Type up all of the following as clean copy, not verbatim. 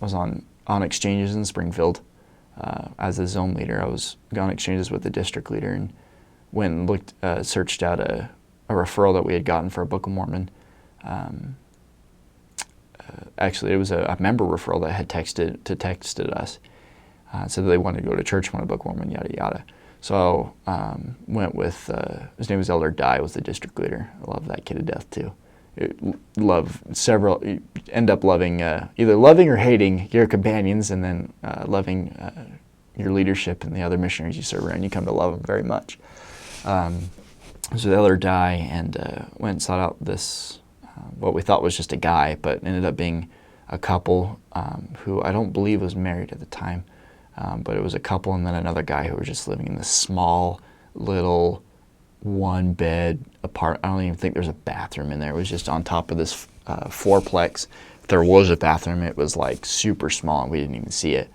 was on exchanges in Springfield as a zone leader. I was on exchanges with the district leader and went and searched out a referral that we had gotten for a Book of Mormon. Actually, it was a member referral that had texted us. Said that they wanted to go to church, wanted a Book of Mormon, yada yada. So went with his name was Elder Dye, was the district leader. I love that kid to death too. You end up loving either loving or hating your companions, and then loving your leadership and the other missionaries you serve around. You come to love them very much. So the Elder Dye, and went and sought out this what we thought was just a guy, but ended up being a couple who I don't believe was married at the time. But it was a couple and then another guy who were just living in this small little one bed apartment. I don't even think there's a bathroom in there. It was just on top of this fourplex. If there was a bathroom, it was like super small and we didn't even see it.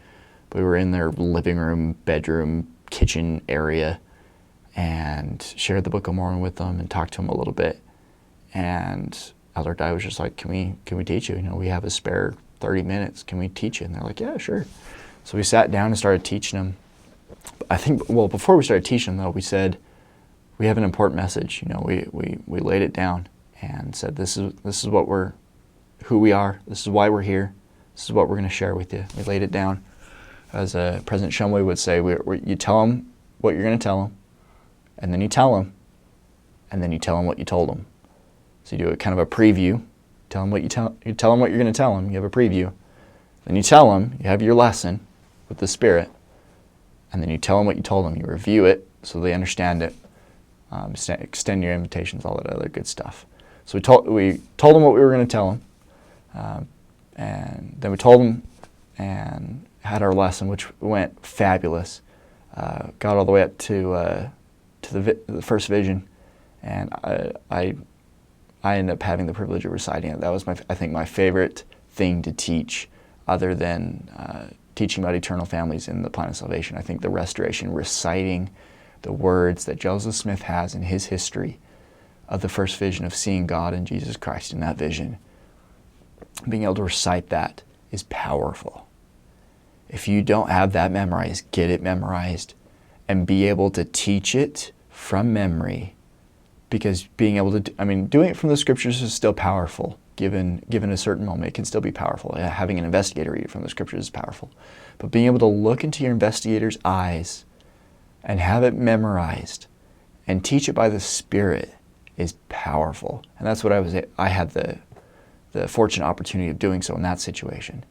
But we were in their living room, bedroom, kitchen area and shared the Book of Mormon with them and talked to them a little bit. And Elder Dye was just like, can we teach you? You know, we have a spare 30 minutes. Can we teach you? And they're like, yeah, sure. So we sat down and started teaching them. I think, well, before we started teaching them, though, we said, we have an important message. You know, we laid it down and said, this is who we are. This is why we're here. This is what we're going to share with you. We laid it down. As President Shumway would say, you tell them what you're going to tell them, and then you tell them, and then you tell them what you told them. So you do a kind of a preview. Tell them you tell them what you're going to tell them. You have a preview. Then you tell them. You have your lesson with the Spirit, and then you tell them what you told them. You review it so they understand it. Extend your invitations, all that other good stuff. So we told them what we were going to tell them, and then we told them and had our lesson, which went fabulous. Got all the way up to the first vision, and I ended up having the privilege of reciting it. That was I think my favorite thing to teach, other than teaching about eternal families in the plan of salvation. I think the restoration, reciting the words that Joseph Smith has in his history of the first vision of seeing God and Jesus Christ in that vision, being able to recite that is powerful. If you don't have that memorized, get it memorized and be able to teach it from memory, because being able to, doing it from the scriptures is still powerful. Given a certain moment, it can still be powerful. Having an investigator read it from the scriptures is powerful. But being able to look into your investigator's eyes and have it memorized and teach it by the Spirit is powerful. And that's what I had the fortunate opportunity of doing so in that situation,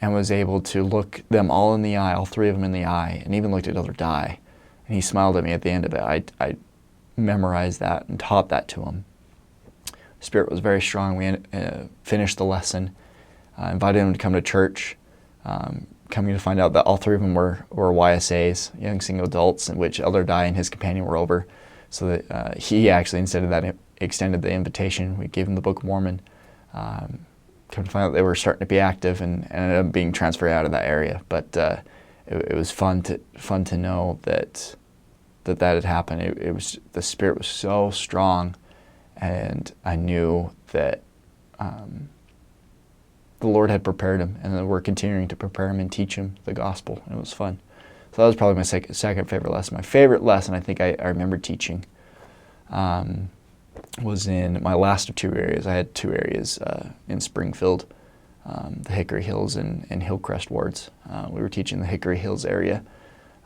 and was able to look them all in the eye, all three of them in the eye, and even looked at Elder Dye, and he smiled at me at the end of it. I memorized that and taught that to him. Spirit was very strong. We finished the lesson, invited him to come to church, coming to find out that all three of them were YSAs, young single adults, in which Elder Dye and his companion were over. So that he actually, instead of that, extended the invitation. We gave him the Book of Mormon. Come to find out they were starting to be active and ended up being transferred out of that area. But it was fun to know that had happened. It was, the Spirit was so strong. And I knew that the Lord had prepared him, and that we're continuing to prepare him and teach him the gospel. And it was fun. So that was probably my second favorite lesson. My favorite lesson I think I remember teaching was in my last of two areas. I had two areas in Springfield, the Hickory Hills and Hillcrest wards. We were teaching the Hickory Hills area.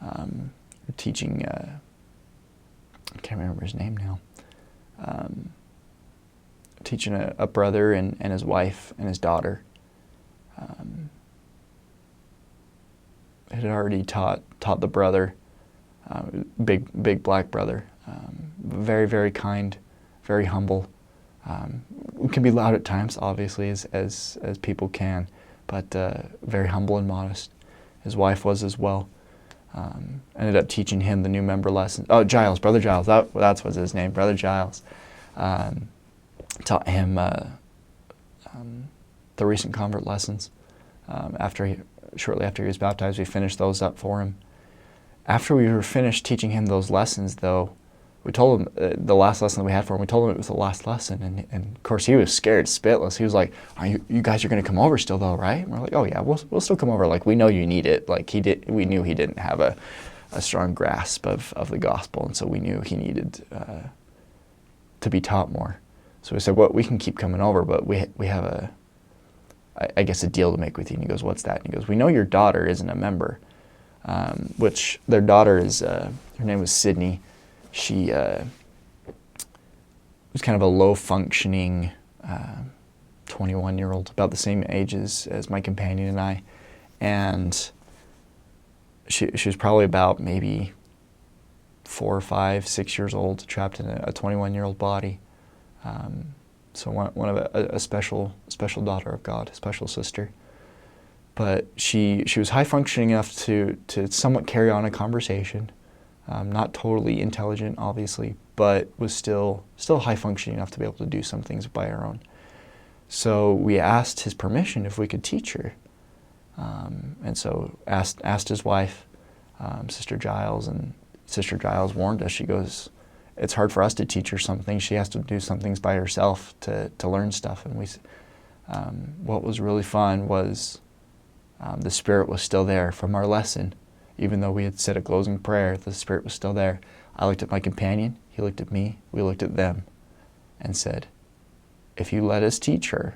We were teaching, I can't remember his name now. Teaching a brother and his wife and his daughter. Had already taught the brother, big black brother, very, very kind, very humble. Can be loud at times, obviously, as people can, but very humble and modest. His wife was as well. Ended up teaching him the new member lesson. Oh, Giles, Brother Giles, that's what's his name, Brother Giles. Taught him the recent convert lessons. Shortly after he was baptized, we finished those up for him. After we were finished teaching him those lessons, though, we told him the last lesson that we had for him. We told him it was the last lesson, and of course he was scared spitless. He was like, you guys are going to come over still though, right?" And we're like, "Oh yeah, we'll still come over. Like, we know you need it." Like, we knew he didn't have a strong grasp of the gospel, and so we knew he needed to be taught more. So we said, "Well, we can keep coming over, but we have I guess a deal to make with you." And he goes, "What's that?" And he goes, "We know your daughter isn't a member," which their daughter is. Her name was Sydney. She was kind of a low-functioning 21-year-old, about the same age as my companion and I, and she was probably about maybe 4 or 5, 6 years old, trapped in a 21-year-old body. So one of a special daughter of God, a special sister. But she was high functioning enough to somewhat carry on a conversation. Not totally intelligent, obviously, but was still high functioning enough to be able to do some things by her own. So we asked his permission if we could teach her, and so asked his wife, Sister Giles, and Sister Giles warned us. She goes, "It's hard for us to teach her something. She has to do some things by herself to learn stuff." And what was really fun was the Spirit was still there from our lesson. Even though we had said a closing prayer, the Spirit was still there. I looked at my companion, he looked at me, we looked at them, and said, "If you let us teach her,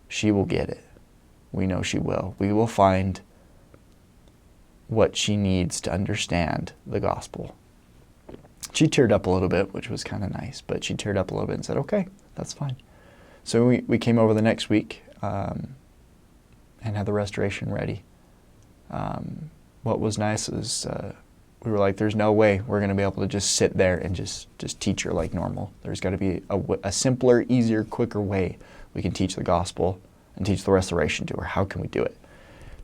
she will get it. We know she will. We will find what she needs to understand the gospel." She teared up a little bit, which was kind of nice, but she teared up a little bit and said, "Okay, that's fine." So we came over the next week and had the restoration ready. What was nice is we were like, there's no way we're going to be able to just sit there and just teach her like normal. There's got to be a simpler, easier, quicker way we can teach the gospel and teach the restoration to her. How can we do it?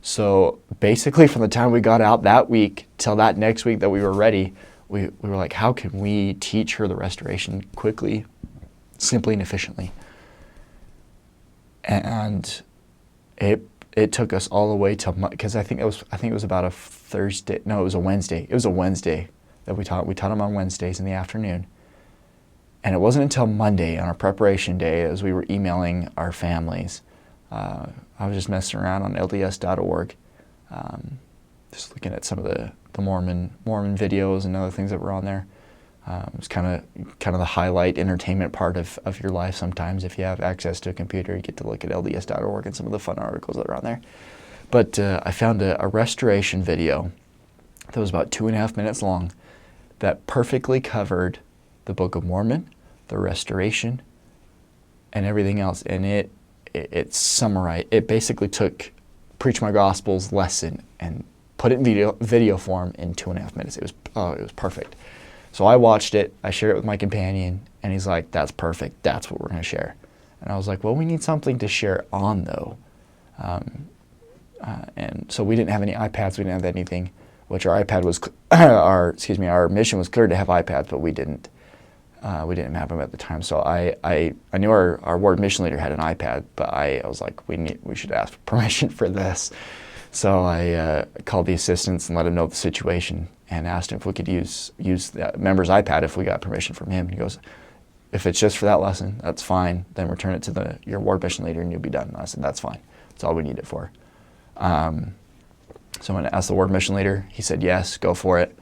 So basically from the time we got out that week till that next week that we were ready, we were like, how can we teach her the restoration quickly, simply, and efficiently? And it took us all the way till, because I think it was about a Thursday. No, it was a Wednesday. It was a Wednesday that we taught. We taught them on Wednesdays in the afternoon. And it wasn't until Monday on our preparation day, as we were emailing our families. I was just messing around on LDS.org, just looking at some of the Mormon videos and other things that were on there. It's kind of the highlight entertainment part of your life sometimes. If you have access to a computer, you get to look at LDS.org and some of the fun articles that are on there. But I found a restoration video that was about 2.5 minutes long that perfectly covered the Book of Mormon, the restoration, and everything else. And it summarized, it basically took Preach My Gospel's lesson and put it in video form in 2.5 minutes. It was perfect. So I watched it, I shared it with my companion, and he's like, "That's perfect, that's what we're going to share." And I was like, "Well, we need something to share on, though." And so we didn't have any iPads, we didn't have anything, which our iPad was, our mission was clear to have iPads, but we didn't have them at the time. So I knew our ward mission leader had an iPad, but I was like, we should ask for permission for this. So I called the assistants and let him know the situation and asked him if we could use the member's iPad if we got permission from him. And he goes, "If it's just for that lesson, that's fine. Then return it to your ward mission leader and you'll be done." And I said, "That's fine. That's all we need it for." So when I asked the ward mission leader, he said, "Yes, go for it."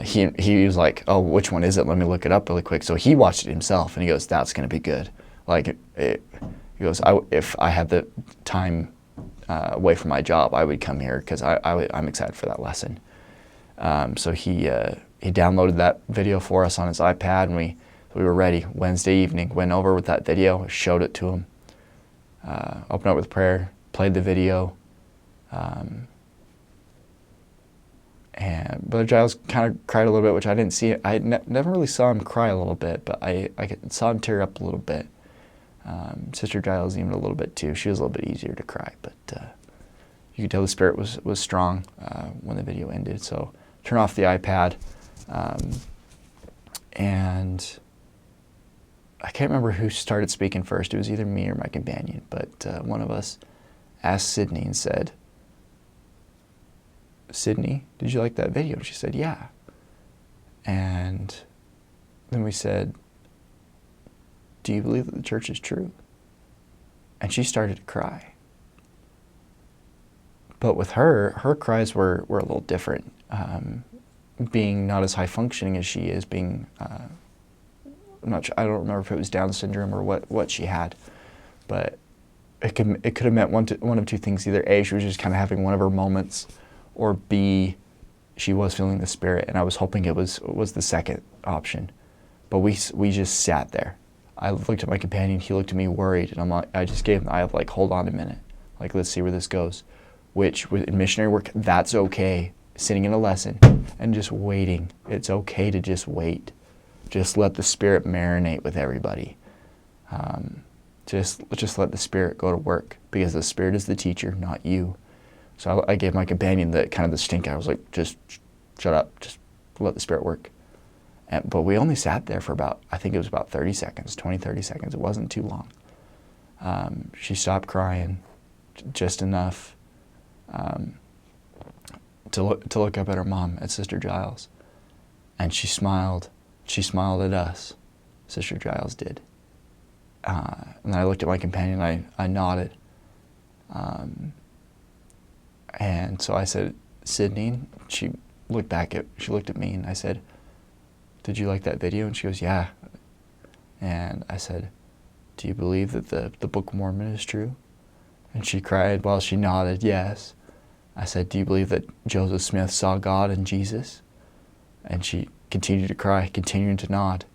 He was like, "Oh, which one is it? Let me look it up really quick." So he watched it himself and he goes, "That's going to be good." He goes, "If I had the time away from my job, I would come here because I'm excited for that lesson." So he downloaded that video for us on his iPad, and we were ready. Wednesday evening, went over with that video, showed it to him, opened up with prayer, played the video, and Brother Giles kind of cried a little bit, which I didn't see. I never really saw him cry a little bit, but I saw him tear up a little bit. Sister Giles even a little bit too. She was a little bit easier to cry, but you could tell the Spirit was strong when the video ended. So turn off the iPad, and I can't remember who started speaking first. It was either me or my companion, but one of us asked Sydney and said, "Sydney, did you like that video?" And she said, "Yeah." And then we said, do you believe that the church is true? And she started to cry. But with her cries were a little different. Being not as high functioning as she is, being, I don't remember if it was Down syndrome or what she had, but it could have meant one of two things. Either A, she was just kind of having one of her moments, or B, she was feeling the Spirit, and I was hoping it was the second option. But we just sat there. I looked at my companion, he looked at me worried, and I just gave him the eye of like, hold on a minute, like let's see where this goes. Which in missionary work, that's okay. Sitting in a lesson and just waiting. It's okay to just wait. Just let the Spirit marinate with everybody. Just let the Spirit go to work, because the Spirit is the teacher, not you. So I gave my companion the stink eye. I was like, just shut up, just let the Spirit work. But we only sat there for I think it was about 30 seconds. It wasn't too long. She stopped crying just enough to look up at her mom, at Sister Giles, and she smiled. She smiled at us. Sister Giles did. And then I looked at my companion. I nodded, and so I said, Sydney. She looked at me, and I said, did you like that video? And she goes, yeah. And I said, do you believe that the Book of Mormon is true? And she cried while she nodded, yes. I said, do you believe that Joseph Smith saw God in Jesus? And she continued to cry, continuing to nod.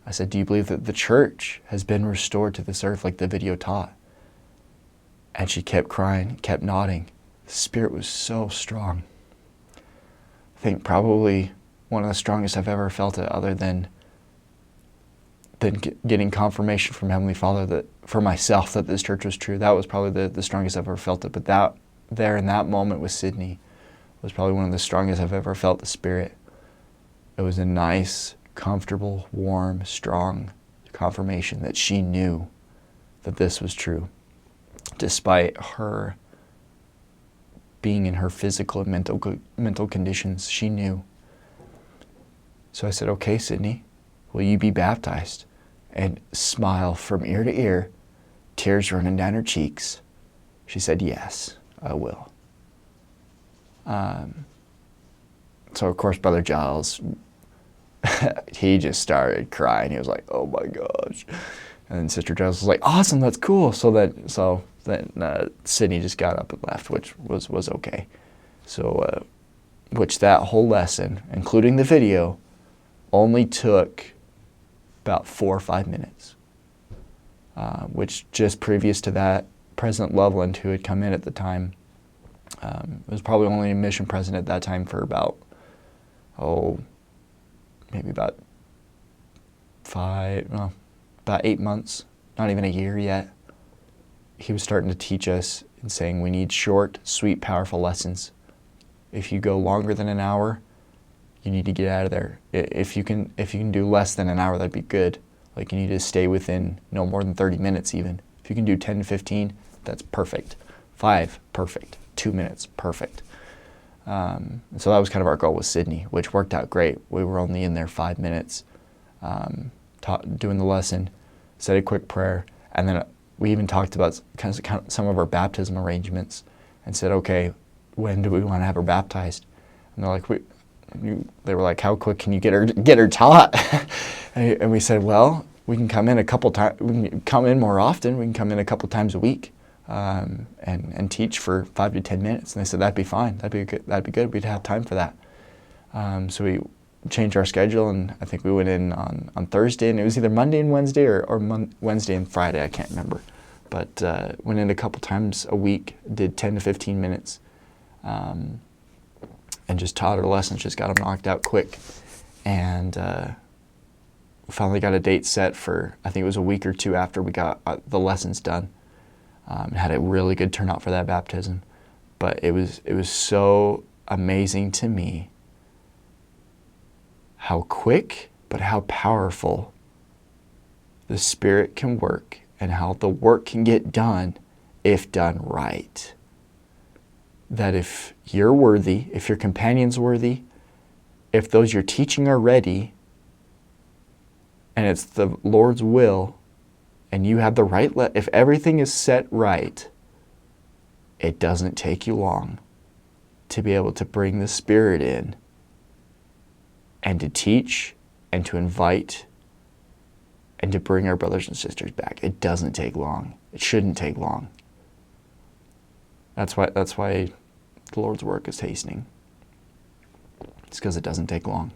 I said, do you believe that the church has been restored to this earth like the video taught? And she kept crying, kept nodding. The Spirit was so strong. I think probably one of the strongest I've ever felt it, other than getting confirmation from Heavenly Father that for myself that this church was true. That was probably the strongest I've ever felt it. But that there in that moment with Sydney was probably one of the strongest I've ever felt the Spirit. It was a nice, comfortable, warm, strong confirmation that she knew that this was true, despite her being in her physical and mental conditions. She knew. So I said, okay, Sydney, will you be baptized? And smile from ear to ear, tears running down her cheeks. She said, yes, I will. So of course, Brother Giles, he just started crying. He was like, oh my gosh. And then Sister Giles was like, awesome, that's cool. So then Sydney just got up and left, which was okay. So, which that whole lesson, including the video, only took about 4 or 5 minutes, which just previous to that, President Loveland, who had come in at the time, was probably only a mission president at that time for about 8 months, not even a year yet. He was starting to teach us and saying we need short, sweet, powerful lessons. If you go longer than an hour, you need to get out of there. If you can do less than an hour, that'd be good. Like, you need to stay within no more than 30 minutes even. If you can do 10 to 15, that's perfect. 5, perfect. 2 minutes, perfect. So that was kind of our goal with Sydney, which worked out great. We were only in there 5 minutes, doing the lesson, said a quick prayer, and then we even talked about kind of some of our baptism arrangements and said, okay, when do we want to have her baptized? And they were like, how quick can you get her taught? And we said, well, we can come in a couple times. We can come in more often. We can come in a couple times a week, and teach for 5 to 10 minutes. And they said that'd be fine. That'd be good. We'd have time for that. So we changed our schedule, and I think we went in on Thursday, and it was either Monday and Wednesday or Wednesday and Friday. I can't remember, but went in a couple times a week. Did 10 to 15 minutes. And just taught her lessons, just got them knocked out quick. And finally got a date set for, I think it was a week or two after we got the lessons done. Had a really good turnout for that baptism. But it was so amazing to me how quick but how powerful the Spirit can work, and how the work can get done if done right. That if you're worthy, if your companion's worthy, if those you're teaching are ready, and it's the Lord's will, and you have the right, if everything is set right, it doesn't take you long to be able to bring the Spirit in and to teach and to invite and to bring our brothers and sisters back. It doesn't take long. It shouldn't take long. That's why the Lord's work is hastening. It's because it doesn't take long.